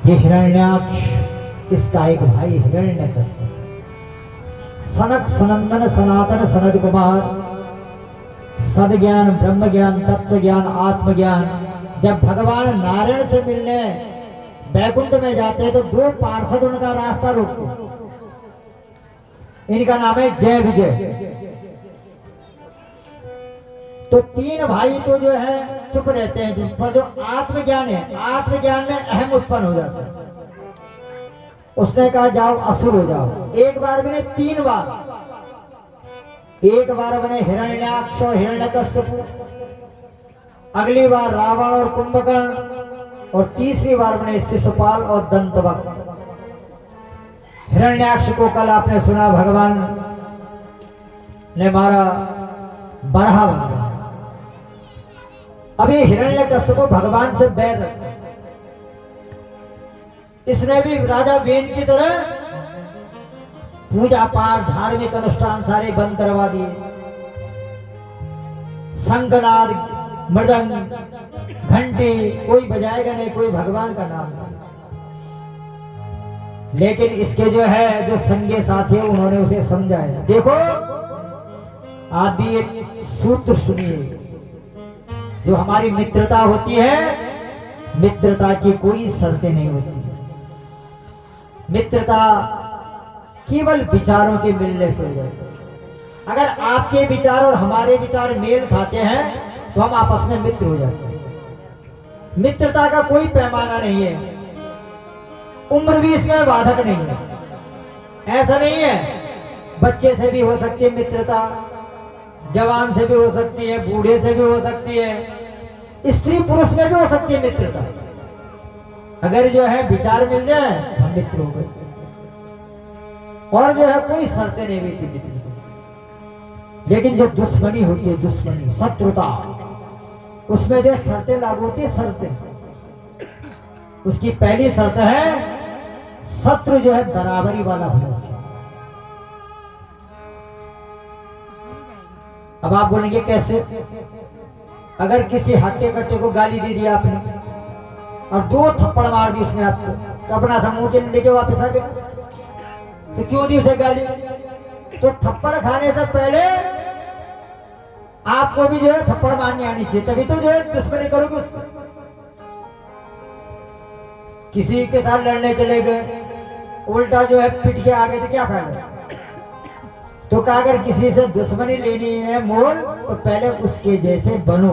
ये हिरण्याक्ष, इसका एक भाई हिरण्यकश्यप, सनक सनंदन सनातन सनत कुमार, सदज्ञान ब्रह्म ज्ञान तत्व ज्ञान आत्मज्ञान। जब भगवान नारायण से मिलने बैकुंठ में जाते हैं तो दो पार्षद उनका रास्ता रोकते। इनका नाम है जय विजय। तो तीन भाई तो जो है चुप रहते हैं, पर जो आत्मज्ञान है, आत्मज्ञान में अहम उत्पन्न हो जाता है। उसने कहा जाओ असुर हो जाओ। एक बार भी नहीं, तीन बार। एक बार बने हिरण्याक्ष और हिरण्यकश्यप, अगली बार रावण और कुंभकर्ण, और तीसरी बार बने शिशुपाल और दंतवक्र। हिरण्याक्ष को कल आपने सुना भगवान ने मारा, बरहा बन गया। अब ये हिरण्यकश्यप को भगवान से बैर रखता है। इसने भी राजा वेन की तरह पूजा पाठ धार्मिक अनुष्ठान सारे बंद करवा दिए। शंखनाद मृदंग घंटी कोई बजाएगा नहीं, कोई भगवान का नाम नहीं। लेकिन इसके जो है जो संगे साथी है उन्होंने उसे समझाया। देखो आप भी एक सूत्र सुनिए, जो हमारी मित्रता होती है, मित्रता की कोई शर्तें नहीं होती। मित्रता केवल विचारों के मिलने से हो जाती है। अगर आपके विचार और हमारे विचार मेल खाते हैं तो हम आपस में मित्र हो जाते हैं। मित्रता का कोई पैमाना नहीं है, उम्र भी इसमें बाधक नहीं है। ऐसा नहीं है, बच्चे से भी हो सकती है मित्रता, जवान से भी हो सकती है, बूढ़े से भी हो सकती है, स्त्री पुरुष में भी हो सकती है मित्रता। अगर जो है विचार मिल जाए हम मित्र हो गए। और जो है कोई शर्तें नहीं हुई थी मित्र। लेकिन जो दुश्मनी होती है, दुश्मनी शत्रुता, उसमें जो शर्तें लागू होती है, शर्तें, उसकी पहली शर्त है शत्रु जो है बराबरी वाला होना चाहिए। अब आप बोलेंगे कैसे? अगर किसी हट्टे कट्टे को गाली दे दिया आपने और दो थप्पड़ मार दी उसने आपको, तो अपना समूह के लेके वापस आ गया। तो क्यों दी उसे गाली? तो थप्पड़ खाने से पहले आपको भी जो है थप्पड़ मारनी आनी चाहिए, तभी तो जो है दुश्मनी करोगे उससे। किसी के साथ लड़ने चले गए, उल्टा जो है पिट के आ गए, तो क्या फायदा? तो कहा अगर किसी से दुश्मनी लेनी है मोल, तो पहले उसके जैसे बनो।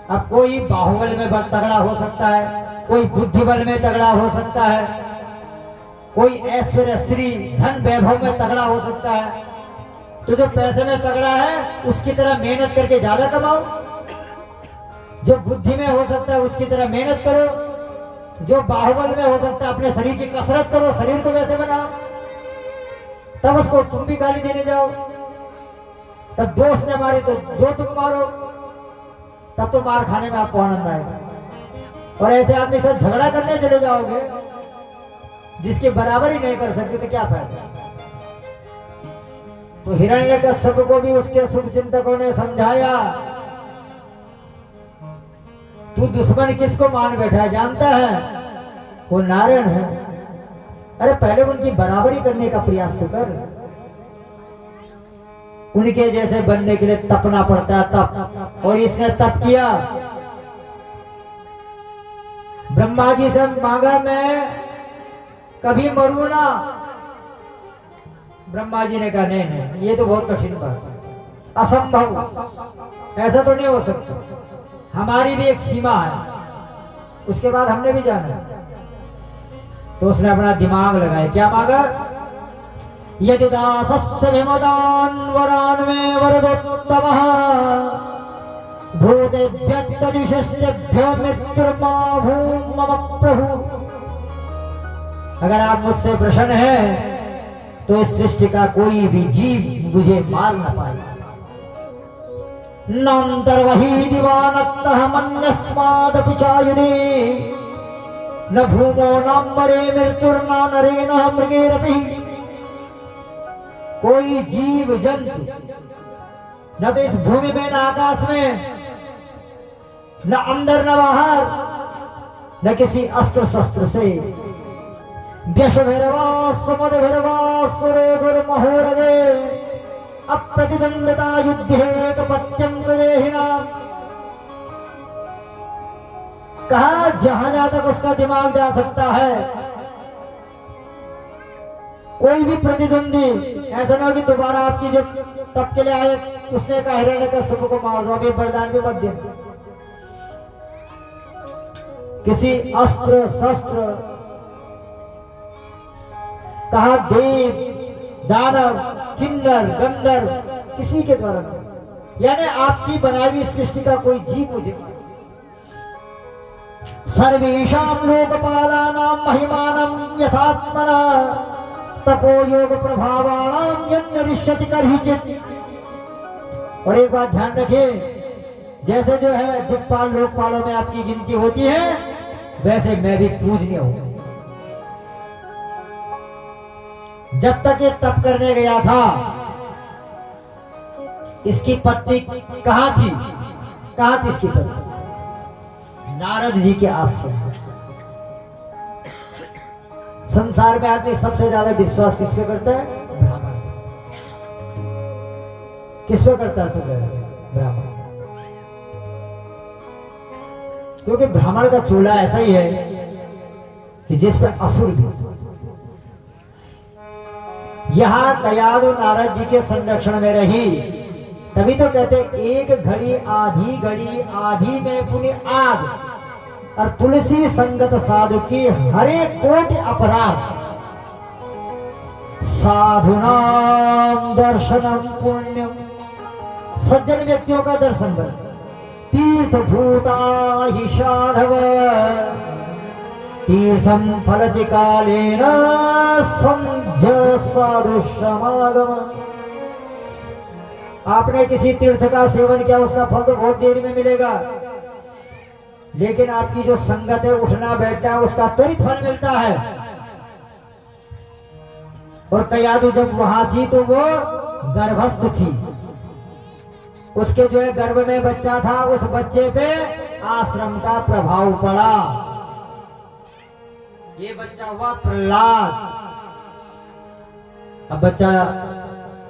अब कोई बाहुबल में बल तगड़ा हो सकता है, कोई बुद्धि बल में तगड़ा हो सकता है, कोई ऐश्वर्य श्री धन वैभव में तगड़ा हो सकता है। तो जो पैसे में तगड़ा है उसकी तरह मेहनत करके ज्यादा कमाओ, जो बुद्धि में हो सकता है उसकी तरह मेहनत करो, जो बाहुबल में हो सकता है अपने शरीर की कसरत करो, शरीर को वैसे बनाओ। तब उसको तुम भी गाली देने जाओ, तब दोस्त ने मारी तो दो तुम मारो, तब तो मार खाने में आपको आनंद आएगा। और ऐसे आदमी से झगड़ा करने चले जाओगे जिसकी बराबरी नहीं कर सकते, तो क्या फायदा? तो हिरण्यकश्यप को भी उसके शुभ चिंतकों ने समझाया, तू दुश्मन किसको मान बैठा है जानता है? वो नारायण है। अरे पहले उनकी बराबरी करने का प्रयास तो कर। उनके जैसे बनने के लिए तपना पड़ता है, तप। और इसने तप किया। ब्रह्मा जी से मांगा मैं कभी मरूं ना। ब्रह्मा जी ने कहा नहीं नहीं, ये तो बहुत कठिन बात है, असंभव, ऐसा तो नहीं हो सकता। हमारी भी एक सीमा है, उसके बाद हमने भी जाना है। तो उसने अपना दिमाग लगाया, क्या मांगा? यदि दासस्य विमदान वरान में वरदोत्तमः भूतेभ्यस्तदिशस्तेभ्यो मृत्युर्मा भूम मम प्रभु। अगर आप मुझसे प्रसन्न हैं तो इस सृष्टि का कोई भी जीव मुझे मार न पाए। नंतर्वही दीवानत्तः मन्यस्मादपि चायुधे न भूमो नाम्बरे मृत्युर्ना नरेण मृगेरपि। कोई जीव जंतु न तो इस भूमि में न आकाश में, न अंदर न बाहर, न किसी अस्त्र शस्त्र से। व्यश भैरवा समद भैरवा सुरेजुर महोरगे अप्रतिद्वंदता युद्धे पत्यम सदेहिना। कहा जहां जहां तक उसका दिमाग जा सकता है, कोई भी प्रतिद्वंदी ऐसा ना हो कि दोबारा आपकी जो तब के लिए आए उसने कहा हिरण्यकश्यप को मार दो, अभी वरदान भी मत दे। किसी अस्त्र शस्त्र, कहा देव दानव किन्नर गंधर्व, किसी के द्वारा, यानी आपकी बनाई सृष्टि का कोई जीव मुझे। सर्वेषां लोकपालानां महिमानं यथात्मना तपो योग प्रभावाणां यन्नरिष्यति कर्हिचित्। और एक बात ध्यान रखिए, जैसे जो है दिक्पाल लोकपालों में आपकी गिनती होती है, वैसे मैं भी पूजनीय हूं। जब तक ये तप करने गया था, इसकी पत्नी कहां थी? कहां थी इसकी पत्नी? नारद जी के आश्रम में। संसार में आदमी सबसे ज्यादा विश्वास किस पे करता है? ब्राह्मण। किस पे करता है सबसे ज्यादा? ब्राह्मण। क्योंकि ब्राह्मण का चूल्हा ऐसा ही है कि जिस पे असुर भी। यहां कयादु नारद जी के संरक्षण में रही, तभी तो कहते एक घड़ी आधी में पुण्य आग, और तुलसी संगत साधु की हरे कोटि अपराध। साधुनाम दर्शनम पुण्यम, सज्जन व्यक्तियों का दर्शन कर। तीर्थ भूता हि साधव तीर्थम फलति कालेन संध्य साधु समागम। आपने किसी तीर्थ का सेवन किया, उसका फल तो बहुत देर में मिलेगा, लेकिन आपकी जो संगत है, उठना बैठना है, उसका त्वरित फल मिलता है। और कयादु जब वहां थी तो वो गर्भस्थ थी, उसके जो है गर्भ में बच्चा था, उस बच्चे पे आश्रम का प्रभाव पड़ा। ये बच्चा हुआ प्रहलाद। अब बच्चा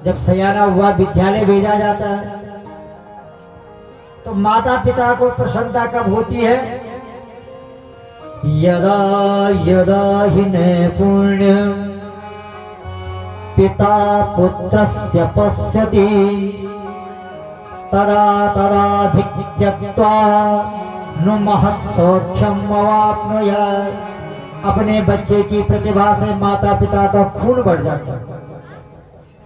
जब सयाना हुआ, विद्यालय भेजा जाता है, तो माता पिता को प्रसन्नता कब होती है? यदा यदा हि नैपुण्यं पिता पुत्रस्य पश्यति तदा तदाधिक्यक्त्वा नु महत्सौख्यम् अवाप्नुयात्। अपने बच्चे की प्रतिभा से माता पिता का खून बढ़ जाता है।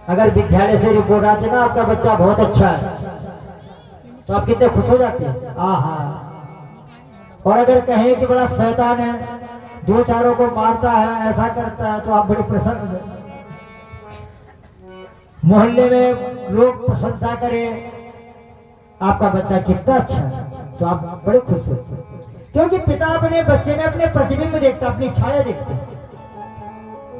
अगर विद्यालय से रिपोर्ट आती ना आपका बच्चा बहुत अच्छा है, तो आप कितने खुश हो जाते हैं, आहा। और अगर कहें कि बड़ा शैतान है, दो चारों को मारता है, ऐसा करता है, तो आप बड़े प्रसन्न हो जाते। मोहल्ले में लोग प्रशंसा करें आपका बच्चा कितना अच्छा है, तो आप बड़े खुश होते हैं। क्योंकि पिता अपने बच्चे में अपने प्रतिबिंब देखता, अपनी छाया देखते।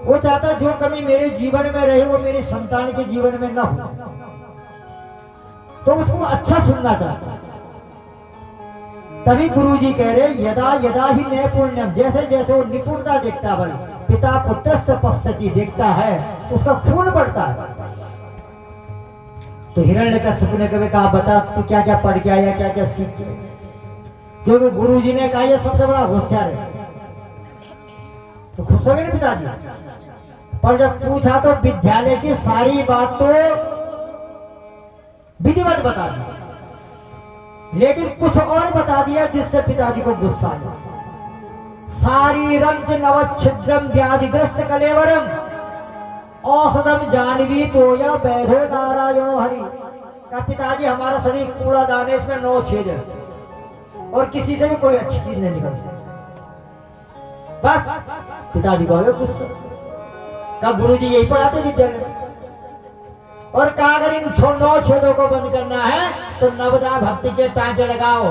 वो चाहता जो कमी मेरे जीवन में रही वो मेरे संतान के जीवन में ना हो, तो उसको अच्छा सुनना चाहता। तभी गुरुजी कह रहे यदा यदा ही नैपुण्यम, जैसे जैसे वो निपुणता देखता बल पिता पुत्रस्य पश्यति देखता है, तो उसका खून बढ़ता है। तो हिरण्यकश्यप ने कभी कहा बता तू क्या क्या पढ़ के आया, क्या क्या सीख के? क्योंकि गुरुजी ने कहा ये सबसे बड़ा होशियार है, तो खुश हो गए ना पिताजी। पर जब पूछा तो विद्यालय की सारी बात तो विधिवत बता दी, लेकिन कुछ और बता दिया जिससे पिताजी को गुस्सा आया। सारी रंज नवच्छिद्रम व्याधिग्रस्त कलेवरम औषधम जानवी तो या वैधो नारायणो हरि। का पिताजी हमारा शरीर कूड़ादान है, इसमें 9 छेद है और किसी से भी कोई अच्छी चीज नहीं निकलती। बस पिताजी को आगे गुस्सा। का गुरुजी यही पढ़ाते विद्यालय, और कहा अगर इन 9 छेदों को बंद करना है तो नवदा भक्ति के टांके लगाओ।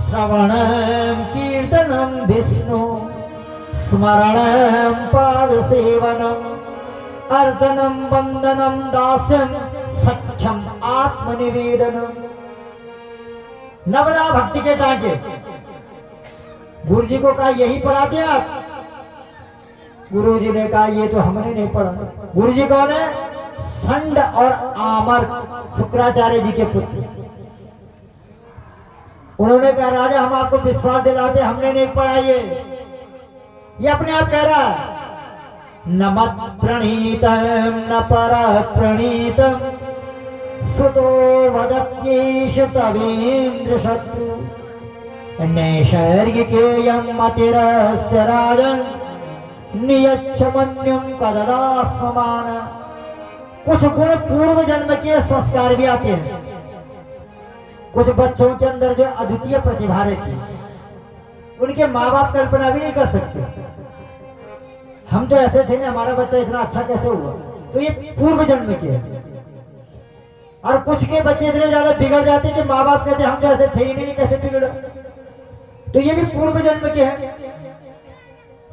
श्रवणम कीर्तनम विष्णु स्मरणम पाद सेवनम अर्चनम वंदनम दास्यम सख्यम आत्मनिवेदनम। नवदा भक्ति के टांके, गुरु जी को कहा यही पढ़ाते हैं आप? गुरु जी ने कहा ये तो हमने नहीं पढ़ा। गुरु जी कौन है? संड और आमर, शुक्राचार्य जी के पुत्र। उन्होंने कहा राजा हम आपको विश्वास दिलाते, हमने नहीं पढ़ा ये अपने आप कह रहा है। न मत प्रणीतम न पर प्रणीतम सुतो वदत्येष तवेन्द्र शत्रु नैसर्गिकेयं मतिरस्य राजन् नियच्छ मन्युं कददास्ममान। कुछ गुण पूर्व जन्म के संस्कार भी आते हैं। कुछ बच्चों के अंदर जो अद्वितीय प्रतिभा रहती है, उनके माँ बाप कल्पना भी नहीं कर सकते। हम तो ऐसे थे ना, हमारा बच्चा इतना अच्छा कैसे हुआ, तो ये पूर्व जन्म के है। और कुछ के बच्चे इतने ज्यादा बिगड़ जाते कि माँ बाप कहते हम तो ऐसे थे ही नहीं, कैसे बिगड़े, तो ये भी पूर्व जन्म के हैं।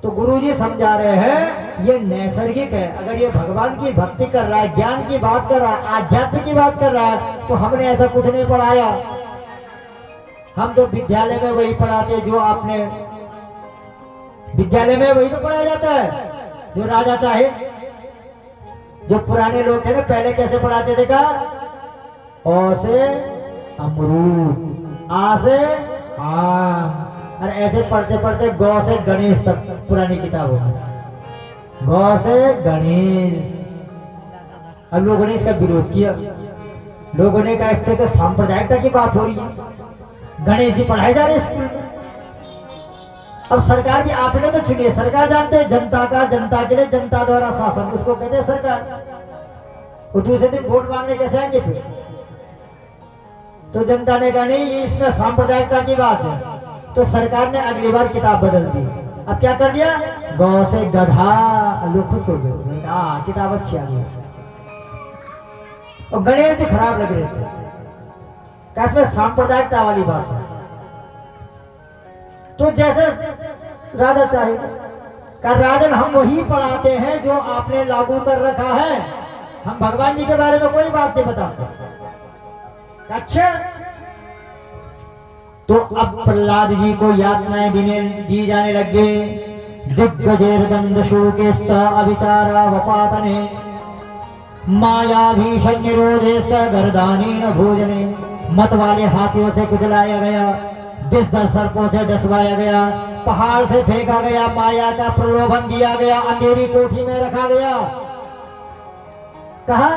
तो गुरुजी समझा रहे हैं ये नैसर्गिक है। अगर ये भगवान की भक्ति कर रहा है, ज्ञान की बात कर रहा है, आध्यात्म की बात कर रहा है, तो हमने ऐसा कुछ नहीं पढ़ाया। हम तो विद्यालय में वही पढ़ाते जो आपने विद्यालय में वही तो पढ़ाया जाता है जो राजा चाहे। जो पुराने लोग थे ना, पहले कैसे पढ़ाते थे? का ओ से अमरूद, आ से आम, और ऐसे पढ़ते पढ़ते गौ से गणेश तक पुरानी किताबों में, गौ से गणेश। अब लोगों ने इसका विरोध किया। लोगों ने कहा इससे तो सांप्रदायिकता की बात हो रही है, गणेश जी पढ़ाए जा रहे स्कूल में। अब सरकार भी आपने तो चुनी है, सरकार जानते हैं जनता का, जनता के लिए, जनता द्वारा शासन, उसको कहते हैं सरकार। वो दूसरे दिन वोट मांगने कैसे आएंगे फिर? तो जनता ने कहा नहीं ये इसमें सांप्रदायिकता की बात है, तो सरकार ने अगली बार किताब बदल दी। अब क्या कर दिया? गौ से गधा। लोग खुश हो गए, हाँ किताब अच्छी आ गई। और गणेश जी खराब लग रहे थे, इसमें सांप्रदायिकता वाली बात है। तो जैसे राजा चाहे का राजन हम वही पढ़ाते हैं जो आपने लागू कर रखा है, हम भगवान जी के बारे में कोई बात नहीं बताते। अच्छा, तो अब प्रहलाद जी को यातनाएं दी जाने लगे। दिग्गजेर दंड शोकेश्च अविचारा वपातने माया भीषण निरोधे गर्दानीन भोजने। मत वाले हाथियों से कुचलाया गया, विषधर सर्पों से डसवाया गया, पहाड़ से फेंका गया, माया का प्रलोभन दिया गया, अंधेरी कोठी में रखा गया, कहा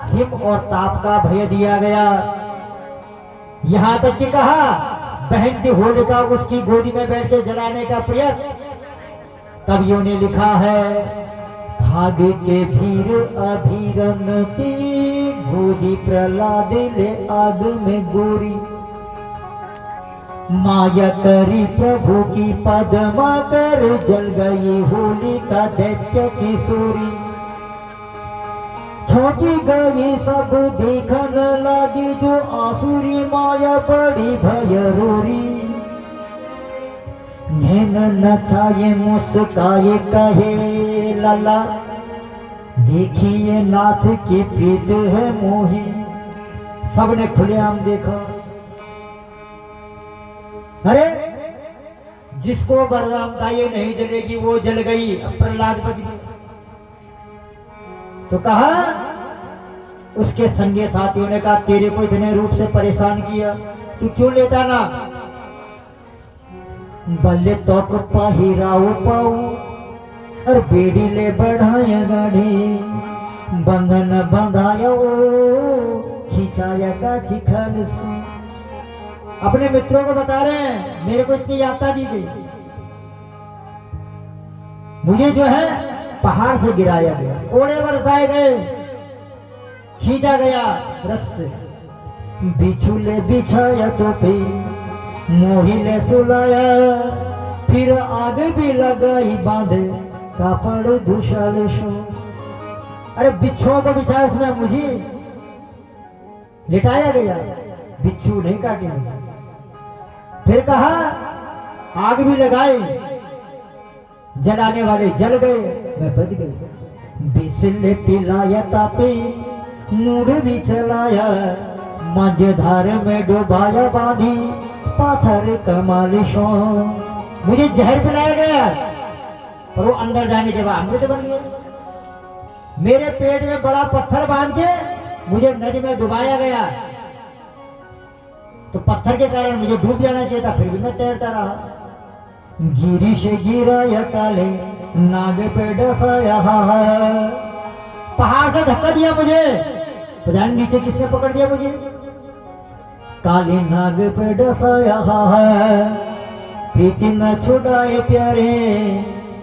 हिम और ताप का भय दिया गया। यहां तक कि कहा बहन की होलिका उसकी गोदी में बैठ के जलाने का प्रयत्न। कवियों ने लिखा है भाग्य के भीर अभिरनती गोदी प्रहलाद ले आग में गोरी। माया करी प्रभु की पदमा कर जल गई होलिका दैत्य की सूरी। छोटी गई सब देखन लगी जो आसुरी माया बड़ी भयरूरी। नैन नचाए मुस्काए कहे लाला देखिए नाथ की प्रीत है मोही। सबने खुलेआम देखा। अरे जिसको बरदामता ये नहीं जलेगी वो जल गई, अब प्रहलाद बच गई। तो कहा उसके संगे साथियों ने कहा तेरे को इतने रूप से परेशान किया, तू क्यों लेता ना? बल्ले तो पाहिराओ पाऊ और बेड़ी ले बढ़ाया गाड़ी। बंधन बंधाया खिंचाया का चिखल सु। अपने मित्रों को बता रहे हैं मेरे को इतनी यात्रा दी गई, मुझे जो है पहाड़ से गिराया गया, ओढ़े बरसाए गए, खींचा गया रथ से। बिछुले बिछाया तो पे मोहिले सुलाया, फिर आग भी लगाई बांधे कापड़ दुशाल शो। अरे बिच्छुओं को बिछाया उसमें मुझे लिटाया गया, बिच्छू नहीं काटे मुझे। फिर कहा आग भी लगाई, जलाने वाले जल गए, मैं बच गई। बिस्ले पिलाया तापे मूड भी चलाया, मझधार में डुबाया बांधी पाथर कमालिशों। मुझे जहर पिलाया गया, पर वो अंदर जाने के बाद अमृत बन गया। मेरे पेट में बड़ा पत्थर बांध के मुझे नदी में डुबाया गया, तो पत्थर के कारण मुझे डूब जाना चाहिए था, फिर भी मैं तैरता रहा। गिरी से गिरा या काले नाग पे डसाया, पहाड़ से धक्का दिया मुझे, पता नहीं नीचे किसने पकड़ दिया मुझे। काले नाग पे डसाया, प्रीति न छुड़ाए प्यारे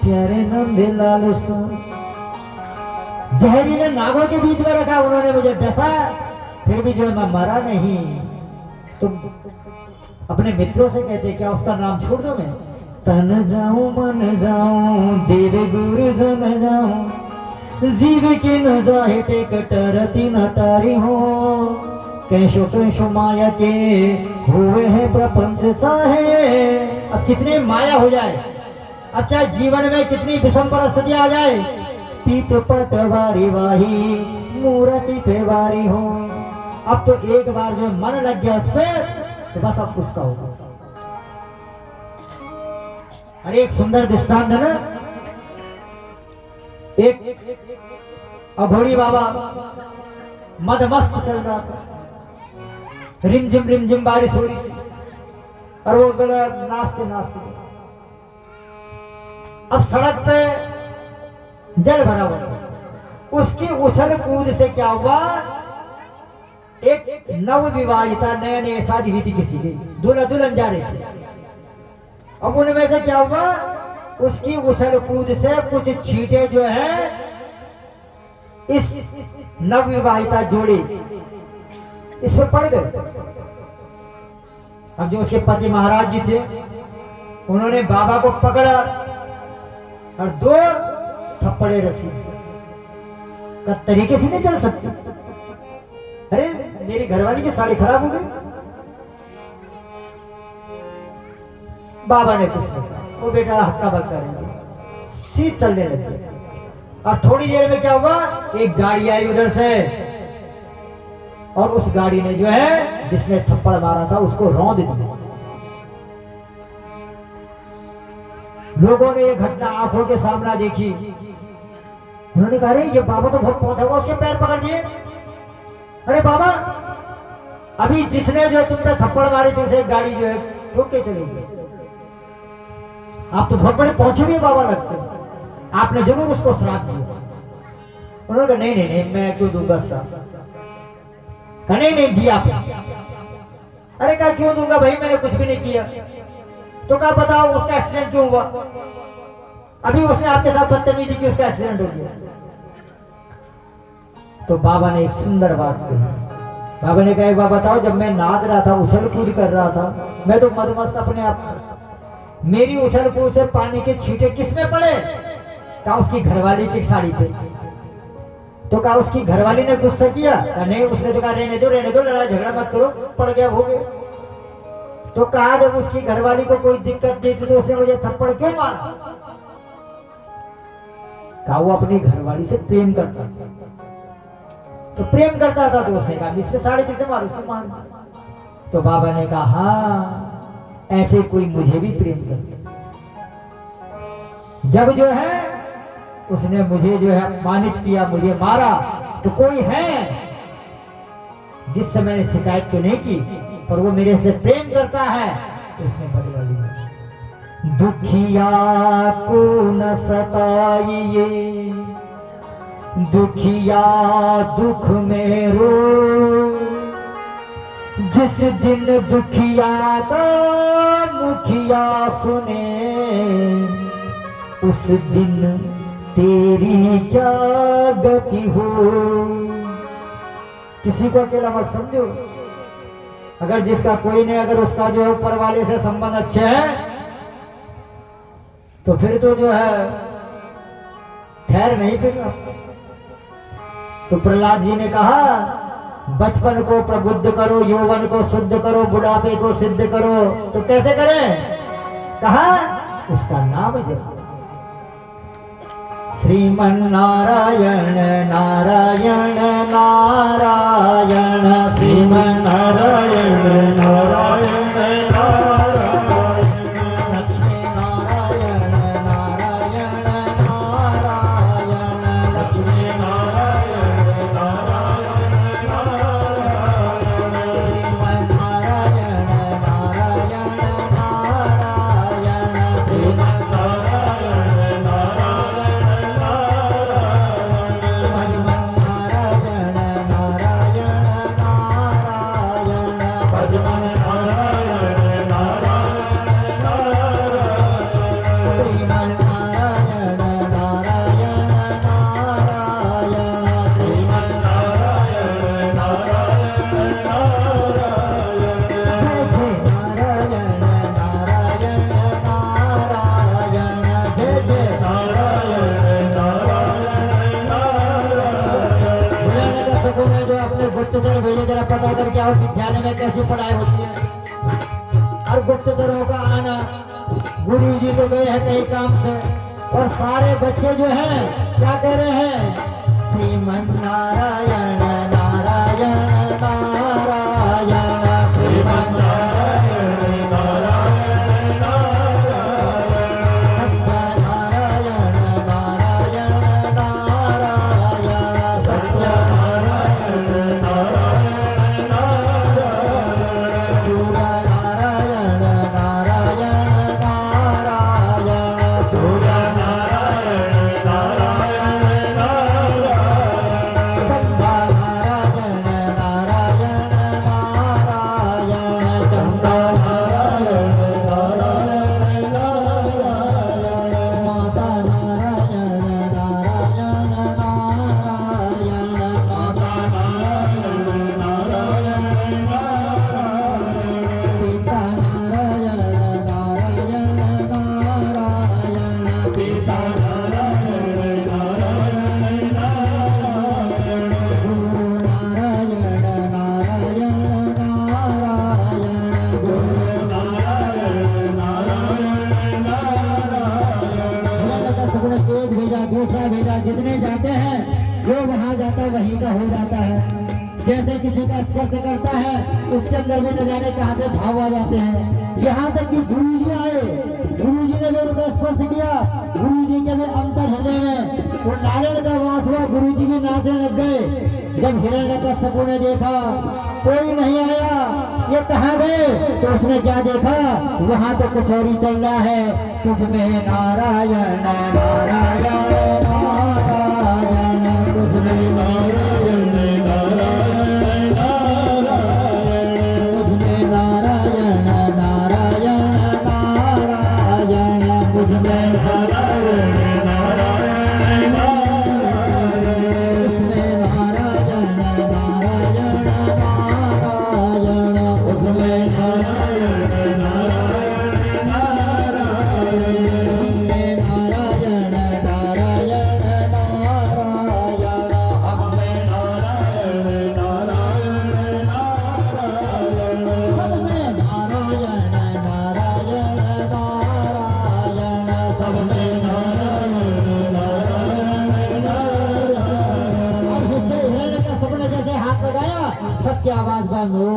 प्यारे नंदलाल सो। जहरीले नागों के बीच में रखा उन्होंने मुझे डसा, फिर भी जो मैं मरा नहीं। तो अपने मित्रों से कहते क्या उसका नाम छोड़ दो मैं? तन जाऊं मन जाऊं देव गुरु जन जाऊं, जीव की न जाहे टेक टरती न टारी हो। कैशो कैशो माया के हुए हैं प्रपंच चाहे। अब कितनी माया हो जाए, अब चाहे जीवन में कितनी विषम परिस्थितियां आ जाए, पीत पटवारी वाही मूर्ति पे वारी हो। अब तो एक बार जो मन लग गया उस पर, तो बस अब उसका होगा। अरे एक सुंदर दृष्टांत है ना, एक अघोरी बाबा मदमस्त चल रहा था, रिमझिम बारिश हो रही थी, और वो बोला नाचते नाचते, अब सड़क पे जल भरा हुआ था। उसकी उछल कूद से क्या हुआ, एक नव विवाहिता नए नए शादी हुई थी किसी की, दूल्हा दुल्हन जा रहे थे। अब उनमें से क्या हुआ, उसकी उछल कूद से कुछ छींटे जो है इस नव विवाहिता जोड़ी इस पर पड़ गए। अब जो उसके पति महाराज जी थे, उन्होंने बाबा को पकड़ा और 2 थप्पड़े रसी। का तरीके से नहीं चल सकती, अरे मेरी घरवाली की साड़ी खराब हो गई। बाबा ने कुछ नहीं कहा, वो बेटा हक्का बक्का रही, सीध चलने लगी। और थोड़ी देर में क्या हुआ, एक गाड़ी आई उधर से, और उस गाड़ी ने जो है जिसने थप्पड़ मारा था उसको रौंद दिया। लोगों ने ये घटना आंखों के सामने देखी। उन्होंने कहा, अरे ये बाबा तो बहुत पहुंचा हुआ, उसके पैर पकड़ दिए। अरे बाबा, अभी जिसने जो तुम पे थप्पड़ मारे थे उसे गाड़ी जो है ठोक के चली गई। आप तो बहुत बड़े पहुंचे हुए बाबा लगते, आपने जरूर उसको श्राप दिया। उन्होंने कहा, नहीं नहीं नहीं, मैं क्यों दूंगा श्राप? कहा नहीं दिया आपने। अरे कहा क्यों दूंगा भाई, मैंने कुछ भी नहीं किया। तो कहा बताओ उसका एक्सीडेंट क्यों हुआ? अभी उसने आपके साथ बदतमीजी की, उसका एक्सीडेंट हो गया। तो बाबा ने एक सुंदर बात कही। बाबा ने कहा, एक बात बताओ, जब मैं नाच रहा था, उछल कूद कर रहा था, मैं तो मदमस्त अपने आप, मेरी उछल कूद से पानी के छींटे किस में पड़े? कहा उसकी घरवाली की साड़ी पे। तो कहा उसकी घरवाली ने गुस्सा किया? कहा नहीं, उसने तो कहा रहने दो, लड़ाई झगड़ा मत करो, पड़ गया हो गया। तो कहा जब उसकी घरवाली को कोई दिक्कत दी थी तो उसने मुझे थप्पड़ क्यों मारा? कहा वो अपनी घरवाली से प्रेम करता था। तो प्रेम करता था तो उसने कहा इसमें साड़ी किसने मार, उसको मार। तो बाबा ने कहा, हाँ ऐसे कोई मुझे भी प्रेम करता। जब जो है उसने मुझे जो है अपमानित किया, मुझे मारा, तो कोई है जिससे मैंने शिकायत तो नहीं की, पर वो मेरे से प्रेम करता है, तो उसने बदला लिया। दुखिया को न सताइए, दुखिया दुख में रो, जिस दिन दुखिया का मुखिया सुने, उस दिन तेरी क्या गति हो। किसी को अकेला मत समझो, अगर जिसका कोई नहीं, अगर उसका जो है ऊपर वाले से संबंध अच्छे हैं, तो फिर तो जो है खैर नहीं। फिर तो प्रहलाद जी ने कहा, बचपन को प्रबुद्ध करो, यौवन को शुद्ध करो, बुढ़ापे को सिद्ध करो। तो कैसे करें? कहा उसका नाम जप। श्रीमन नारायण नारायण नारायण, श्रीमन नारायण नारायण नारायण, लक्ष्मी नारायण नारायण नारायण श्रीमन्नारायण नारायण नारायण जय जय नारायण नारायण नारायण जय जय नारायण नारायण नारायण हिरण्यकश्यप ने जो अपने गुप्तचर भेजे जरा पता करके आओ विद्यालय में कैसी पढ़ाई होती है। और गुप्तचरों का आना, गुरु जी तो गए हैं कई काम से और सारे बच्चे जो हैं क्या कह रहे हैं, श्रीमन्नारायण नारायण नारायण श्रीमन्नारायण नारायण नारायण सत्यनारायण नारायण नारायण सत्यनारायण नारायण नारायण सूर्यनारायण नारायण नारायण सूर्यनारायण नारायण नारायण चंद्रनारायण नारायण नारायण नारायण नारायण नारायण माता नारायण नारायण नारायण माता नारायण नारायण नारायण पिता नारायण नारायण नारायण पिता नारायण नारायण नारायण गुरु नारायण नारायण नारायण गुरु नारायण नारायण नारायण हिरण्यकश्यप ने एक भेजा, दूसरा भेजा, जितने जाते हैं जो वहां जाता है वहीं का हो जाता है। जैसे किसी का स्पर्श करता है उसके अंदर में न जाने कहां से भाव आ जाते हैं। यहाँ तक कि गुरु जी आए, गुरु जी ने भी उनका स्पर्श किया, गुरु जी के भी अंतर हृदय में वो नारायण का वास हुआ, गुरु जी भी नाचने लग गए। जब हिरण्यकश्यप ने देखा कोई नहीं आया, ये कहाँ गए, तो उसने क्या देखा, वहां तो कुछ और ही चल रहा है, तुझ में नारायण नारायण नारायण तुझ में नारायण नारायण नारायण तुझ में नारायण नारायण नारायण तुझ में नारायण नारायण नारायण उसमें नारायण नारायण नारायण उसमें नारायण नारायण नारायण में नारायण नारायण नारायण हम में नारायण नारायण नारायण सब में नारायण नारायण नारायण सब में नारायण नारायण नारायण और जिससे हिरण्यकश्यप ने जैसे हाथ लगाया सबकी आवाज बंद हो।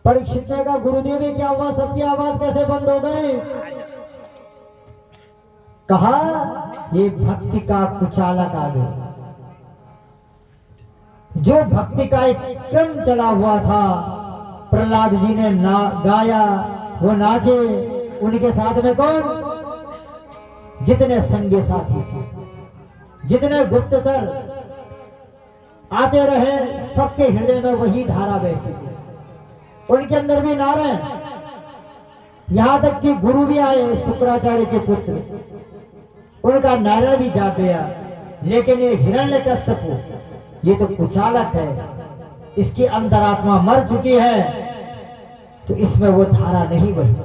परीक्षित ने कहा गुरुदेव ये क्या हुआ, सबकी आवाज कैसे बंद हो गई। कहा ये भक्ति का कुचालक आ गया। जो भक्ति का एक क्रम चला हुआ था, प्रहलाद जी ने गाया, वो नाचे, उनके साथ में कौन, जितने संगी साथी थे, जितने गुप्तचर आते रहे, सबके हृदय में वही धारा बहती थी, उनके अंदर भी नारायण। यहां तक कि गुरु भी आए, शुक्राचार्य के पुत्र, उनका नारायण भी जाग गया। लेकिन ये हिरण्यकश्यप ये तो कुचालक है, इसकी अंतरात्मा मर चुकी है, तो इसमें वो धारा नहीं बही।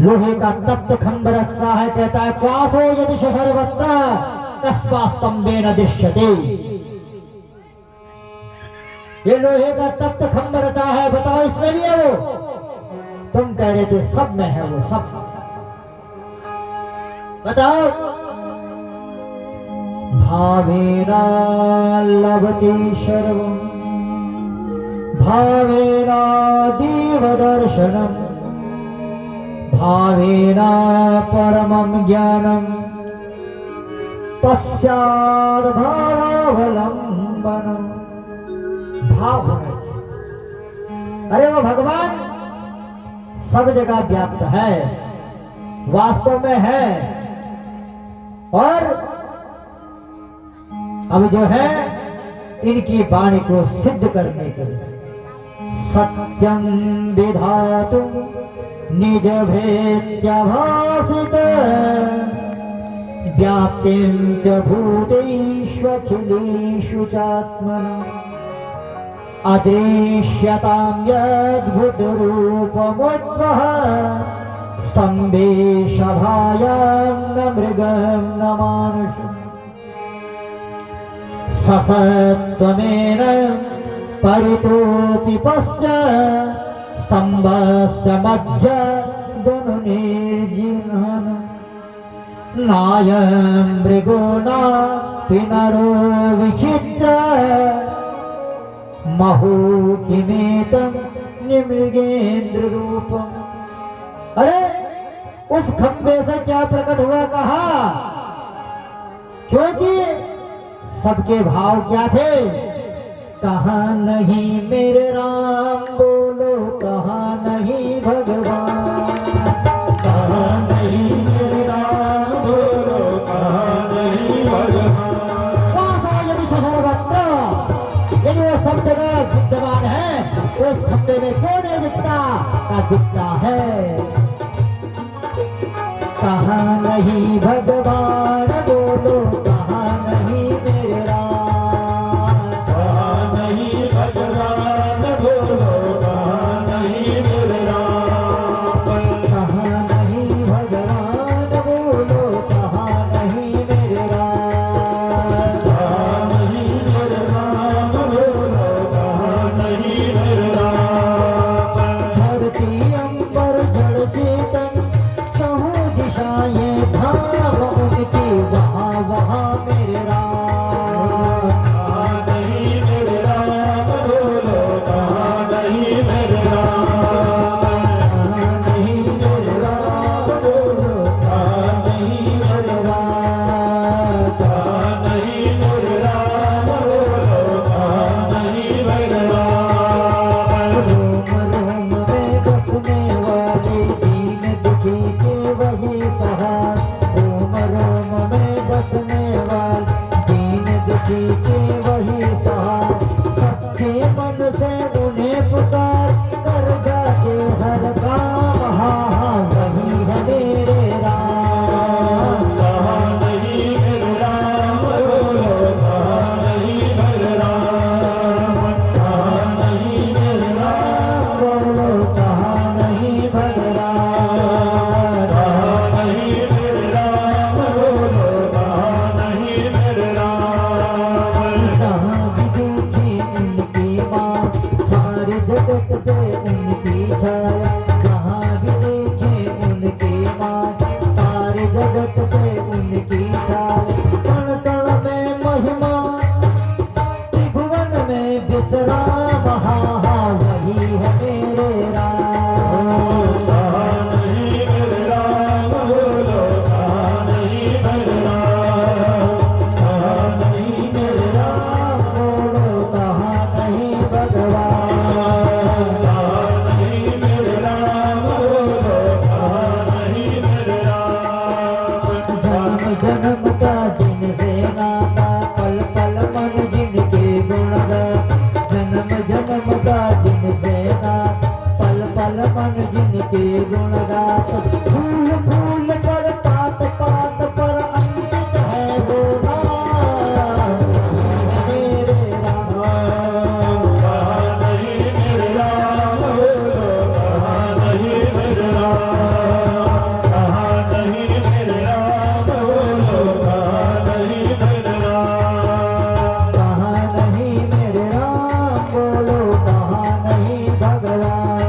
लोहे का तप्त खंभ रखता है, कहता है क्वासो यदि सर्वत्र कस्बा स्तंभे न दृश्यते। ये लोहे का तप्त खंभ रचा है, बताओ इसमें भी है वो। तुम कह रहे थे सब में है वो, सब बताओ। भावेना लभते सर्वं भावेना देवदर्शनम् भावेना परमं ज्ञानम् तस्याद् भावावलंबनम्। भाव होना चाहिए। अरे वो भगवान सब जगह व्याप्त है, वास्तव में है। और अब जो है इनकी वाणी को सिद्ध करने के लिए सत्यम विधातुम निज भेत्यभासित व्याप्तिं च भूतेष्वखिलेषु चात्मना अदृश्यतां यद्भुतरूपमुद्वह स्तम्भेशभायां न मृगं न मानुषम् ससत्वमेन परितोऽपि पश्य स्तम्भस्य मध्य धनुर्निर्जिनः नायं मृगो नापि नरो विचित्र महोकिमेतं निमृगेन्द्र रूपम्। अरे उस खंबे से क्या प्रकट हुआ कहा, क्योंकि सबके भाव क्या थे, कहा नहीं मेरे राम बोलो, कहा नहीं भगवान, कहा नहीं मेरे राम बोलो, कहा नहीं भगवान। वासा यदि सर्वत्र, यदि वो सब जगह विद्यमान है तो इस खंबे में क्यों नहीं दिखता, का दिखता है। कहा नहीं भगवान बोलो, कहा नहीं मेरे राम, कहा नहीं भगवान बोलो, कहा नहीं मेरे राम। कहा नहीं भगवान बोलो, कहा नहीं मेरे राम। कहा नहीं मेरे राम बोलो, कहा नहीं मेरे राम। धरती अंबर जड़ चेतन चहु दिशाएं धाम उनकी, वहाँ वहाँ मेरे राम। कहा नहीं मेरे राम बोलो, कहा नहीं मेरे राम। कहा नहीं मेरे राम बोलो, कहा नहीं मेरे राम। कहा नहीं मेरे राम बोलो, कहा नहीं मेरे राम। रोम रोम में बसने वाले दीन दुखी के वही सहाय, रोम रोम में बसने वाले दीन दुखी के वही सहाय, सच्चे मन से उन्हें पुकार कर जाके हर काम, हाँ हाँ वही है मेरे राम। कहा नहीं मेरे राम बोलो, कहा नहीं मेरे राम। कहा नहीं मेरे राम बोलो कहा नहीं भगवान, कहा नहीं मेरे राम बोलो, कहा नहीं मेरे राम। जहाँ भी देखी उनकी माँ, सारे जगत पे उनकी छाया, जहाँ भी देखे उनकी माँ, सारे जगत पे उनकी छाया, कण कण में महिमा, त्रिभुवन में विश्राम, हाँ हाँ वही है मेरे राम। कहा नहीं मेरे राम बोलो, कहा नहीं मेरे राम। कहा नहीं मेरे राम बोलो कहा नहीं भगवान, कहा नहीं मेरे राम बोलो, कहा नहीं मेरे राम। जन्म जन्म का जिनसे नाता, पल पल मन जिनके गुण गा, जन्म जन्म का जिनसे नाता, पल पल मन जिनके गुण गात, फूल फूल पर पात पात पर अंकित है वो नाम, मेरे राम। कहा नहीं मेरे राम बोलो, कहा नहीं मेरे राम। कहा नहीं मेरे राम बोलो, कहा नहीं मेरे राम। कहा नहीं मेरे राम बोलो, कहा नहीं भगवान,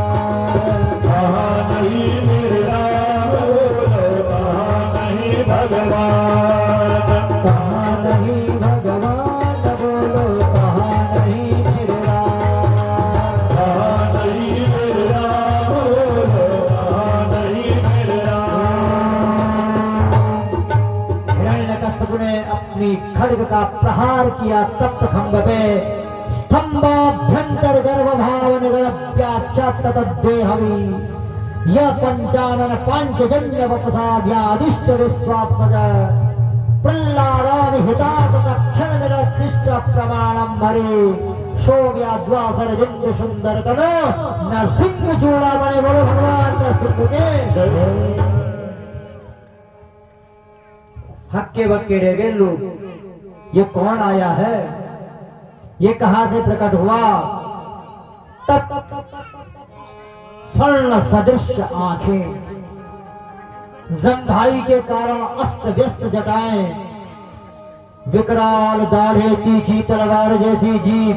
कहा नहीं मेरे राम बोलो, कहा नहीं भगवान। कहा नहीं भगवान बोलो, कहा नहीं मेरे राम। कहा नहीं मेरे राम बोलो, कहा नहीं मेरे राम। हिरण्यकश्यप ने अपनी खड्ग का प्रहार किया तप्त खंभ पे, स्तंभाभ्यंतर गर्भ भावन व्याख्यात तद्देहवी, यह पंचानन पांचजन्य वपसा व्यादिष्ट विश्वात्मज, प्रह्लादादि हितार्थ तक्षण मिलतिष्ठ प्रमाणम हरे, शोभ्याद्वासर जिंद सुंदर तनो नरसिंह चूड़ा बने। बोलो भगवान नरसिंह के। हक्के बक्के रह गए लोग, ये कौन आया है, ये कहां से प्रकट हुआ। तब स्वर्ण सदृश आंखें, जंघाई के कारण अस्त व्यस्त जटाएं, विकराल दाढ़े, तीखी तलवार जैसी जीभ,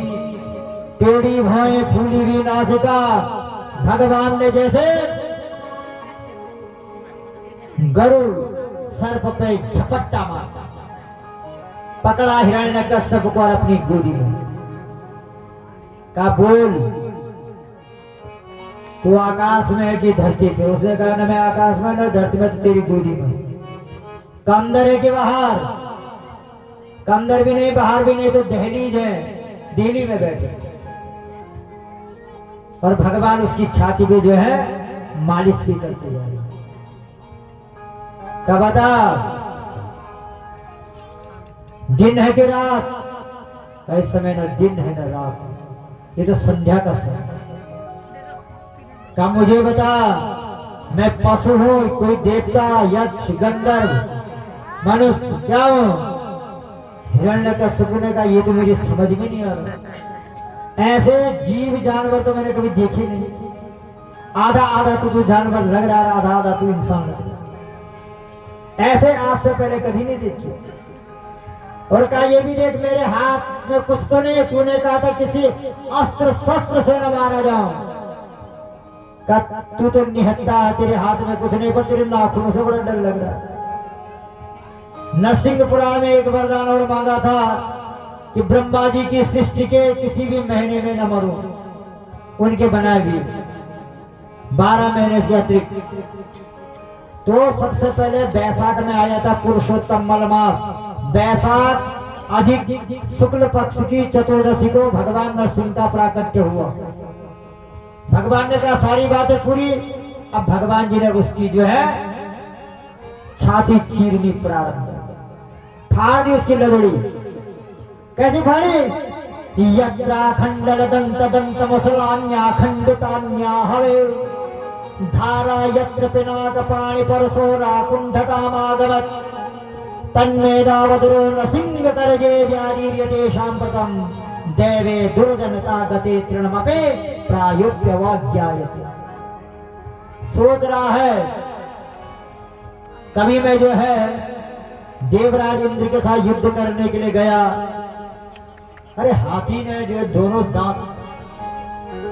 टेढ़ी भौएं, फूली हुई नासिका। भगवान ने जैसे गरुड़ सर्प पे झपट्टा मारा, पकड़ा हिरण्यकश्यप को और अपनी गोदी में कहा बोल तू आकाश में है कि धरती पे। उसे कहा न मैं आकाश में न धरती में, तो तेरी गोदी में। कंदर है कि बाहर, कंदर भी नहीं बाहर भी नहीं, तो दहलीज है, दिल्ली में बैठे। और भगवान उसकी छाती पे जो है मालिश भी करते जा रहे। क्या बता दिन है कि रात, इस समय न दिन है न रात, ये तो संध्या का समय। क्या मुझे बता मैं पशु हूं, कोई देवता, यक्ष, गंधर्व, मनुष्य, क्या हूं। हिरण्यकश्यप ने कहा ये तो मेरी समझ में नहीं आ रहा, ऐसे जीव जानवर तो मैंने कभी देखे नहीं। आधा आधा तो जानवर लग रहा है, आधा आधा तू इंसान लग रहा, ऐसे आज से पहले कभी नहीं देखी। और कहा ये भी देख मेरे हाथ में कुछ तो नहीं, तूने कहा था किसी अस्त्र शस्त्र से न मारा जाऊं, कहा तू तो निहत्ता है, तेरे हाथ में कुछ नहीं, पर तेरे नाखूनों से बड़ा डर लग रहा है। नरसिंह पुराण में एक वरदान और मांगा था कि ब्रह्मा जी की सृष्टि के किसी भी महीने में न मरूं, उनके बनाए भी 12 महीने से अतिरिक्त। तो सबसे पहले बैसाख में आया था पुरुषोत्तम मलमास, बैसाख अधिक शुक्ल पक्ष की चतुर्दशी को भगवान नरसिंह का प्राकट्य हुआ। भगवान ने कहा सारी बातें पूरी। अब भगवान जी ने उसकी जो है छाती चीरनी प्रारंभ, फाड़ दी उसकी लदड़ी। कैसी फाड़ी? यत्रा खंडल दंत दंत मसलान्या खंडितान्या हवे धारा यत्र पिनाक पाणि परसोरा कुंठतामागमत् तन्मेधावदुरो नरसिंह करजे व्याधीर्यतेषां प्रथम देवे दुर्जनता गते तृणमपे प्रायोप्यवाज्ञायते। सोच रहा है कभी मैं जो है देवराज इंद्र के साथ युद्ध करने के लिए गया, अरे हाथी ने जो है दोनों दांत,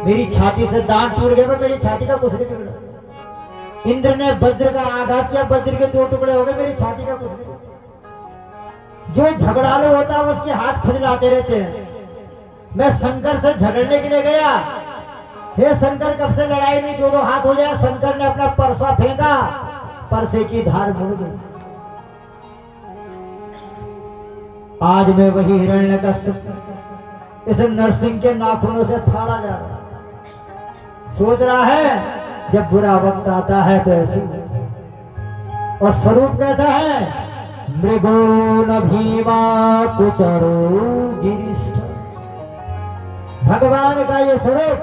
मेरी छाती से दांत टूट गए, पर मेरी छाती का कुछ नहीं टूटा। इंद्र ने वज्र का आघात किया, वज्र के 2 टुकड़े हो गए, मेरी छाती का कुछ नहीं। जो झगड़ालू होता है उसके हाथ खुजलाते रहते हैं। मैं शंकर से झगड़ने के लिए गया, हे शंकर कब से लड़ाई नहीं, 2-2 हाथ हो जाए। शंकर ने अपना परसा फेंका, परसे की धार मुड़ गई। आज मैं वही हिरण्यकश्यप इस नरसिंह के नाखूनों से फाड़ा जा रहा। सोच रहा है जब बुरा वक्त आता है तो ऐसे, और स्वरूप कैसा है? मृगो न भीमा कुचरो गिरिष्ठ। भगवान का ये स्वरूप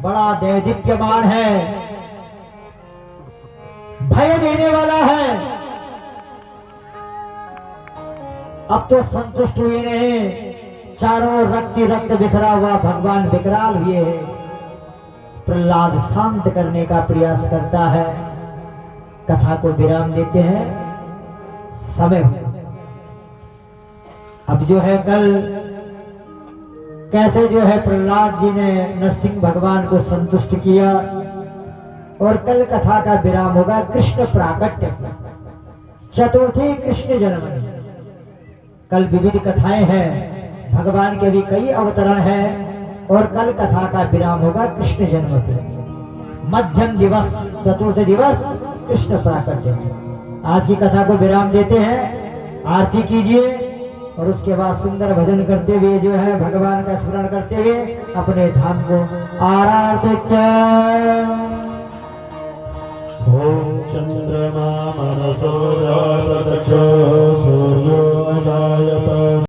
बड़ा दैदीप्यमान है, भय देने वाला है। अब तो संतुष्ट हुए नहीं, चारों ओर रक्त रक्त बिखरा हुआ भगवान विकराल हुए हैं। प्रहलाद शांत करने का प्रयास करता है। कथा को विराम देते हैं, समय हो। अब जो है कल कैसे जो है प्रहलाद जी ने नरसिंह भगवान को संतुष्ट किया, और कल कथा का विराम होगा कृष्ण प्राकट्य, चतुर्थी कृष्ण जन्म। कल विविध कथाएं हैं, भगवान के भी कई अवतरण हैं, और कल कथा का विराम होगा कृष्ण जन्म पे। मध्यम दिवस चतुर्थ दिवस कृष्ण प्राकट्य। आज की कथा को विराम देते हैं, आरती कीजिए, और उसके बाद सुंदर भजन करते हुए जो है भगवान का स्मरण करते हुए अपने धाम को आराधित। ओम चंद्रमा मनसो जातचक्षुः